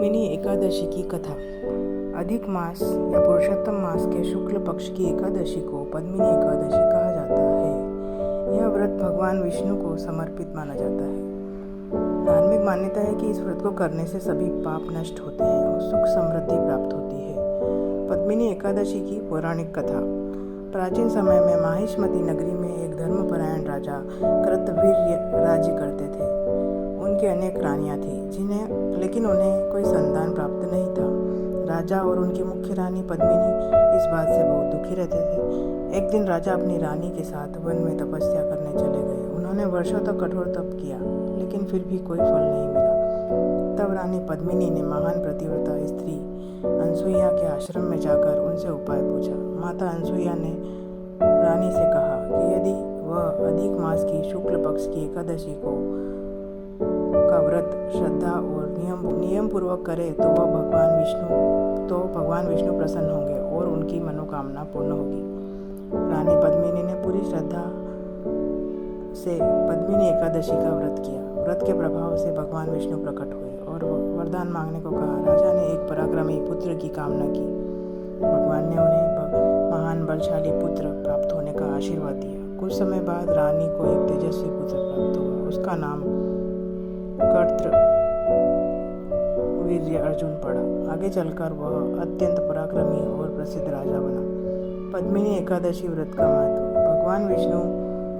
पद्मिनी एकादशी की कथा। अधिक मास या पुरुषोत्तम मास के शुक्ल पक्ष की एकादशी को पद्मिनी एकादशी कहा जाता है। यह व्रत भगवान विष्णु को समर्पित माना जाता है। धार्मिक मान्यता है कि इस व्रत को करने से सभी पाप नष्ट होते हैं और सुख समृद्धि प्राप्त होती है। पद्मिनी एकादशी की पौराणिक कथा। प्राचीन समय में माहिष्मती नगरी में एक धर्मपरायण राजा कृतवीर्य राज्य करते थे। उनकी अनेक रानियां थीं, लेकिन उन्हें कोई संतान प्राप्त नहीं था। राजा और उनकी मुख्य रानी पद्मिनी इस बात से बहुत दुखी रहते थे। एक दिन राजा अपनी रानी के साथ वन में तपस्या करने चले गए। उन्होंने वर्षों तक कठोर तप किया, लेकिन फिर भी कोई फल नहीं मिला। तब रानी पद्मिनी ने महान पतिव्रता स्त्री अनसुईया के आश्रम में जाकर उनसे उपाय पूछा। माता अनसुईया ने रानी से कहा कि यदि वह अधिक मास की शुक्ल पक्ष की एकादशी का व्रत श्रद्धा और नियम पूर्वक करे तो भगवान विष्णु प्रसन्न होंगे और उनकी मनोकामना पूर्ण होगी। रानी पद्मिनी ने पूरी श्रद्धा से पद्मिनी एकादशी का व्रत किया। व्रत के प्रभाव से भगवान विष्णु प्रकट हुए और वरदान मांगने को कहा। राजा ने एक पराक्रमी पुत्र की कामना की। भगवान ने उन्हें महान बलशाली पुत्र प्राप्त होने का आशीर्वाद दिया। कुछ समय बाद रानी को एक तेजस्वी पुत्र प्राप्त हुआ। उसका नाम वीर्य अर्जुन पड़ा। आगे चलकर वह अत्यंत पराक्रमी और प्रसिद्ध राजा बना। पद्मिनी एकादशी व्रत का महत्व। भगवान विष्णु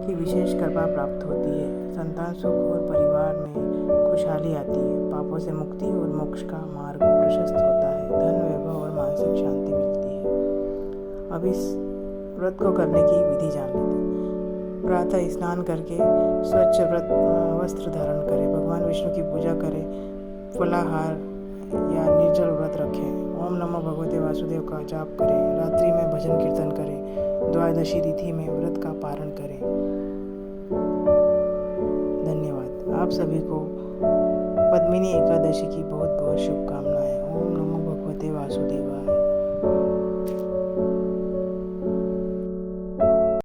की विशेष कृपा प्राप्त होती है। संतान सुख और परिवार में खुशहाली आती है। पापों से मुक्ति और मोक्ष का मार्ग प्रशस्त होता है। धन वैभव और मानसिक शांति मिलती है। अब इस व्रत को करने की विधि जान लेते हैं। प्रातः स्नान करके स्वच्छ वस्त्र धारण करें। भगवान विष्णु की पूजा करें। फलाहार या निर्जल व्रत रखें। ओम नमो भगवते वासुदेव का जाप करें। रात्रि में भजन कीर्तन करें। द्वादशी तिथि में व्रत का पारण करें। धन्यवाद। आप सभी को पद्मिनी एकादशी की बहुत बहुत शुभकामनाएं। ओम नमो भगवते वासुदेवाय।